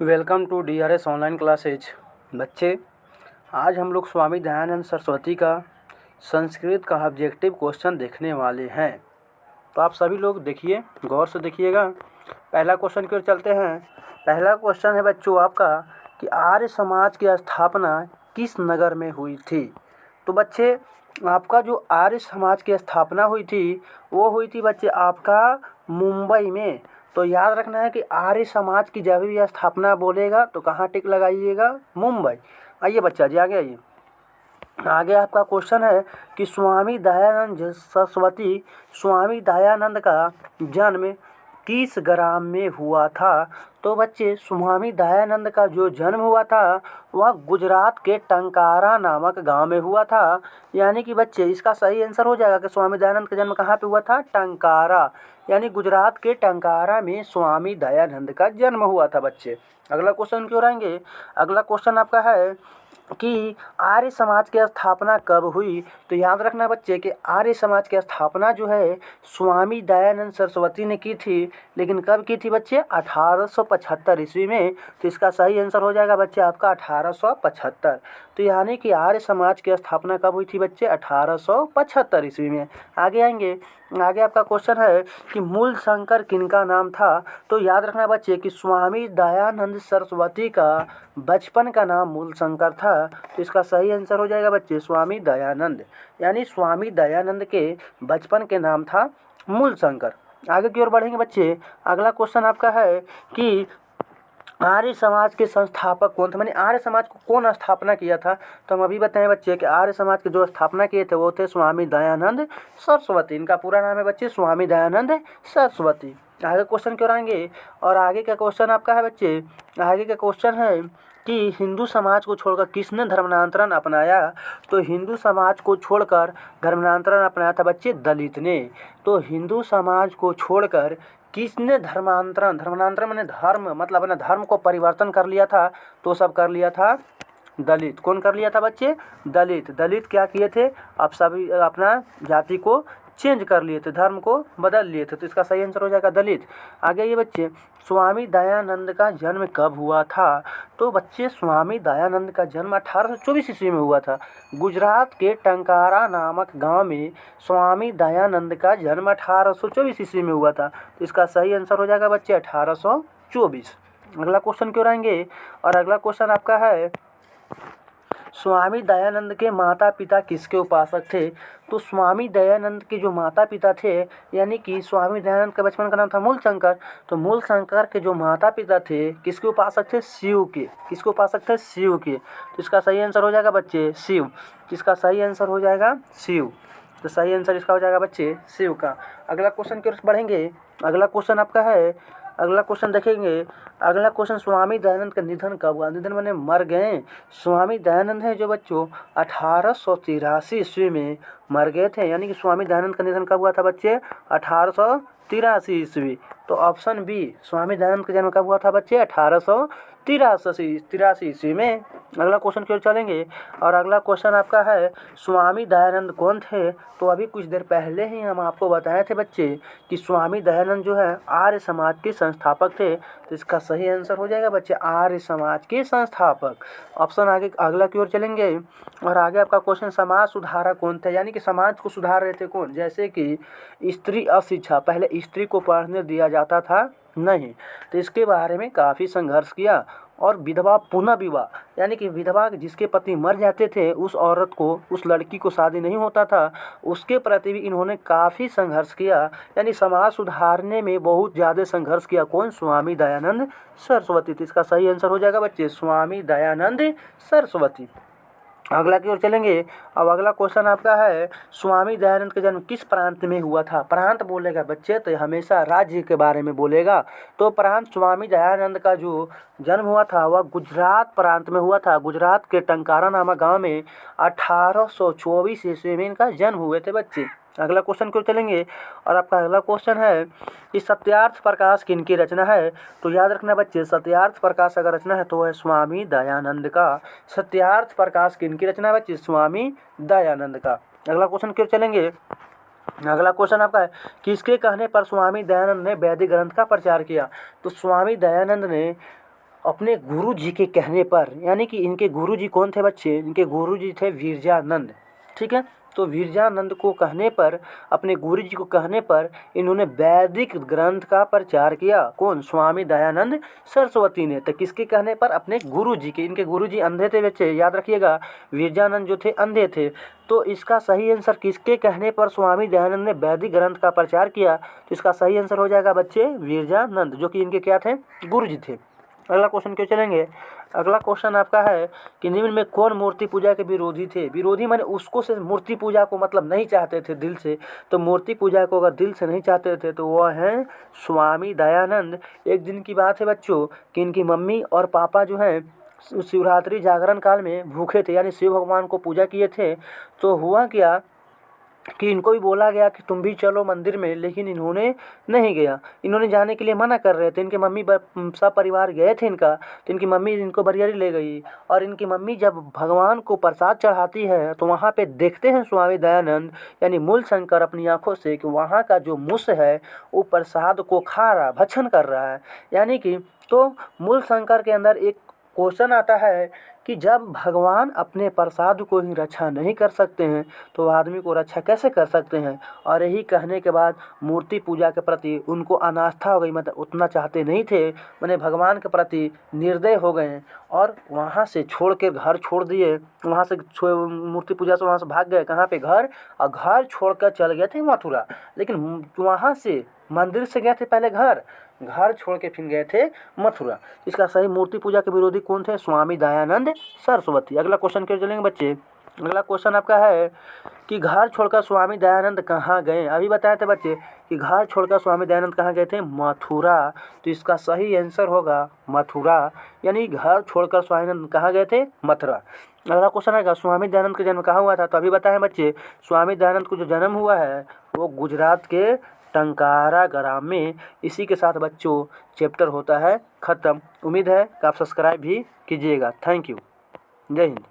Welcome to DRS online classes. बच्चे, आज हम लोग स्वामी दयानंद सरस्वती का संस्कृत का ऑब्जेक्टिव क्वेश्चन देखने वाले हैं। तो आप सभी लोग देखिए, गौर से देखिएगा। पहला क्वेश्चन की ओर चलते हैं। पहला क्वेश्चन है बच्चों आपका कि आर्य समाज की स्थापना किस नगर में हुई थी। तो बच्चे, आपका जो आर्य समाज की स्थापना हुई थी वो हुई थी बच्चे आपका मुंबई में। तो याद रखना है कि आर्य समाज की जब भी स्थापना बोलेगा तो कहाँ टिक लगाइएगा, मुंबई। आइए बच्चा जी, आगे आइए। आगे आपका क्वेश्चन है कि स्वामी दयानंद सरस्वती, स्वामी दयानंद का जन्म किस ग्राम में हुआ था। तो बच्चे, स्वामी दयानंद का जो जन्म हुआ था वह गुजरात के टंकारा नामक गांव में हुआ था। यानी कि बच्चे, इसका सही आंसर हो जाएगा कि स्वामी दयानंद का जन्म कहाँ पे हुआ था, टंकारा, यानी गुजरात के टंकारा में स्वामी दयानंद का जन्म हुआ था। बच्चे, अगला क्वेश्चन की ओर आएंगे। अगला क्वेश्चन आपका है कि आर्य समाज की स्थापना कब हुई। तो याद रखना बच्चे कि आर्य समाज की स्थापना जो है स्वामी दयानंद सरस्वती ने की थी। लेकिन कब की थी बच्चे, 1875 ईस्वी में। तो इसका सही आंसर हो जाएगा बच्चे आपका 1875। तो यानी कि आर्य समाज की स्थापना कब हुई थी बच्चे, 1875 ईस्वी में। आगे आएंगे। आगे आपका क्वेश्चन है कि मूल शंकर किनका नाम था। तो याद रखना बच्चे कि स्वामी दयानंद सरस्वती का बचपन का नाम मूल शंकर था। तो इसका सही आंसर हो जाएगा बच्चे स्वामी दयानंद, यानी स्वामी दयानंद के बचपन के नाम था मूल शंकर। आगे की ओर बढ़ेंगे बच्चे। अगला क्वेश्चन आपका है कि आर्य समाज के संस्थापक कौन थे, माने आर्य समाज को कौन स्थापना किया था। तो हम अभी बताएं बच्चे कि आर्य समाज के जो स्थापना किए थे वो थे स्वामी दयानंद सरस्वती। इनका पूरा नाम है बच्चे स्वामी दयानंद सरस्वती। आगे क्वेश्चन क्यों आएंगे। और आगे का क्वेश्चन आपका है बच्चे, आगे का क्वेश्चन है कि हिंदू समाज को छोड़कर किसने धर्मांतरण अपनाया। तो हिंदू समाज को छोड़कर धर्मांतरण अपनाया था बच्चे दलित ने। तो हिंदू समाज को छोड़कर किसने धर्मांतरण, धर्मांतरण माने धर्म, मतलब अपना धर्म को परिवर्तन कर लिया था। तो सब कर लिया था दलित। कौन कर लिया था बच्चे, दलित। दलित क्या किए थे, आप सभी अपना जाति को चेंज कर लिए थे, धर्म को बदल लिए थे। तो इसका सही आंसर हो जाएगा दलित। आगे ये बच्चे, स्वामी दयानंद का जन्म कब हुआ था। तो बच्चे, स्वामी दयानंद का जन्म 1824 ईस्वी में हुआ था। गुजरात के टंकारा नामक गांव में स्वामी दयानंद का जन्म 1824 ईस्वी में हुआ था। तो इसका सही आंसर हो जाएगा बच्चे 1824। अगला क्वेश्चन क्यों आएंगे। और अगला क्वेश्चन आपका है स्वामी दयानंद के माता पिता किसके उपासक थे। तो स्वामी दयानंद के जो माता पिता थे, यानी कि स्वामी दयानंद का बचपन का नाम था मूल शंकर। तो मूल शंकर के जो माता पिता थे किसके उपासक थे, शिव के। किसके उपासक थे, शिव के। तो इसका सही आंसर हो जाएगा बच्चे शिव। इसका सही आंसर हो जाएगा शिव। तो सही आंसर इसका हो जाएगा बच्चे शिव का। अगला क्वेश्चन की ओर बढ़ेंगे। अगला क्वेश्चन आपका है, अगला क्वेश्चन देखेंगे। अगला क्वेश्चन, स्वामी दयानंद का निधन कब हुआ। निधन माने मर गए। स्वामी दयानंद है जो बच्चों 1883 ईस्वी में मर गए थे। यानी कि स्वामी दयानंद का निधन कब हुआ था बच्चे, 1883 ईस्वी। तो ऑप्शन बी, स्वामी दयानंद का जन्म कब हुआ था बच्चे, 1883 ईस्वी में। अगला क्वेश्चन की ओर चलेंगे। और अगला क्वेश्चन आपका है स्वामी दयानंद कौन थे। तो अभी कुछ देर पहले ही हम आपको बताए थे बच्चे कि स्वामी दयानंद जो है आर्य समाज के संस्थापक थे। तो इसका सही आंसर हो जाएगा बच्चे आर्य समाज के संस्थापक। ऑप्शन आगे अगला की ओर चलेंगे। और आगे आपका क्वेश्चन, समाज सुधारक कौन थे, यानी कि समाज को सुधार रहे थे कौन। जैसे कि स्त्री अशिक्षा, पहले स्त्री को पढ़ने दिया जाता था नहीं, तो इसके बारे में काफ़ी संघर्ष किया। और विधवा पुनः विवाह, यानी कि विधवा जिसके पति मर जाते थे उस औरत को, उस लड़की को शादी नहीं होता था, उसके प्रति भी इन्होंने काफ़ी संघर्ष किया। यानी समाज सुधारने में बहुत ज़्यादा संघर्ष किया कौन, स्वामी दयानंद सरस्वती। तो इसका सही आंसर हो जाएगा बच्चे स्वामी दयानंद सरस्वती। अगला की ओर चलेंगे। अब अगला क्वेश्चन आपका है स्वामी दयानंद का जन्म किस प्रांत में हुआ था। प्रांत बोलेगा बच्चे तो हमेशा राज्य के बारे में बोलेगा। तो प्रांत, स्वामी दयानंद का जो जन्म हुआ था वह गुजरात प्रांत में हुआ था। गुजरात के टंकारा नामक गांव में 1824 ईस्वी में इनका जन्म हुए थे बच्चे। अगला क्वेश्चन की ओर चलेंगे। और आपका अगला क्वेश्चन है कि सत्यार्थ प्रकाश किनकी रचना है। तो याद रखना बच्चे, सत्यार्थ प्रकाश अगर रचना है तो है स्वामी दयानंद का। सत्यार्थ प्रकाश किनकी रचना है बच्चे, स्वामी दयानंद का। अगला क्वेश्चन की ओर चलेंगे। अगला क्वेश्चन आपका है किसके कहने पर स्वामी दयानंद ने वैदिक ग्रंथ का प्रचार किया। तो स्वामी दयानंद ने अपने गुरुजी के कहने पर, यानी कि इनके गुरुजी कौन थे बच्चे, इनके गुरुजी थे विरजानंद। ठीक है, तो विरजानंद को कहने पर, अपने गुरुजी को कहने पर इन्होंने वैदिक ग्रंथ का प्रचार किया। कौन, स्वामी दयानंद सरस्वती ने। तो किसके कहने पर, अपने गुरुजी के। इनके गुरुजी अंधे थे बच्चे, याद रखिएगा, विरजानंद जो थे अंधे थे। तो इसका सही आंसर किसके कहने पर स्वामी दयानंद ने वैदिक ग्रंथ का प्रचार किया, तो इसका सही आंसर हो जाएगा बच्चे विरजानंद, जो कि इनके क्या थे, गुरुजी थे। अगला क्वेश्चन क्यों चलेंगे। अगला क्वेश्चन आपका है कि निम्न में कौन मूर्ति पूजा के विरोधी थे। विरोधी माने उसको से मूर्ति पूजा को मतलब नहीं चाहते थे दिल से। तो मूर्ति पूजा को अगर दिल से नहीं चाहते थे तो वह हैं स्वामी दयानंद। एक दिन की बात है बच्चों कि इनकी मम्मी और पापा जो हैं शिवरात्रि जागरण काल में भूखे थे, यानी शिव भगवान को पूजा किए थे। तो हुआ क्या कि इनको भी बोला गया कि तुम भी चलो मंदिर में, लेकिन इन्होंने नहीं गया। इन्होंने जाने के लिए मना कर रहे थे। इनके मम्मी सब परिवार गए थे इनका, तो इनकी मम्मी इनको बरियारी ले गई। और इनकी मम्मी जब भगवान को प्रसाद चढ़ाती है तो वहाँ पे देखते हैं स्वामी दयानंद यानी मूल शंकर अपनी आँखों से कि वहाँ का जो मूस है वो प्रसाद को खा रहा, भक्षण कर रहा है। यानी कि तो मूल शंकर के अंदर एक क्वेश्चन आता है कि जब भगवान अपने प्रसाद को ही रक्षा नहीं कर सकते हैं तो आदमी को रक्षा कैसे कर सकते हैं। और यही कहने के बाद मूर्ति पूजा के प्रति उनको अनास्था हो गई, मतलब उतना चाहते नहीं थे, मैंने भगवान के प्रति निर्दय हो गए और वहाँ से छोड़ के घर छोड़ दिए। वहाँ से मूर्ति पूजा से वहाँ से भाग गए, कहाँ पे, घर, और घर छोड़ कर चल गए थे मथुरा। लेकिन वहाँ से मंदिर से गए थे पहले घर छोड़ के फिर गए थे मथुरा। इसका सही मूर्ति पूजा के विरोधी कौन थे, स्वामी दयानंद सरस्वती। अगला क्वेश्चन क्यों चलेंगे बच्चे। अगला क्वेश्चन आपका है कि घर छोड़कर स्वामी दयानंद कहाँ गए। अभी बताए थे बच्चे कि घर छोड़कर स्वामी दयानंद कहाँ गए थे, मथुरा। तो इसका सही आंसर होगा मथुरा, यानी घर छोड़कर स्वामी दयानंद कहाँ गए थे, मथुरा। अगला क्वेश्चन आएगा स्वामी दयानंद का जन्म कहाँ हुआ था। तो अभी बताएं बच्चे स्वामी दयानंद को जो जन्म हुआ है वो गुजरात के टंकारा ग्राम में। इसी के साथ बच्चों चैप्टर होता है ख़त्म। उम्मीद है कि आप सब्सक्राइब भी कीजिएगा। Thank you. जय हिंद।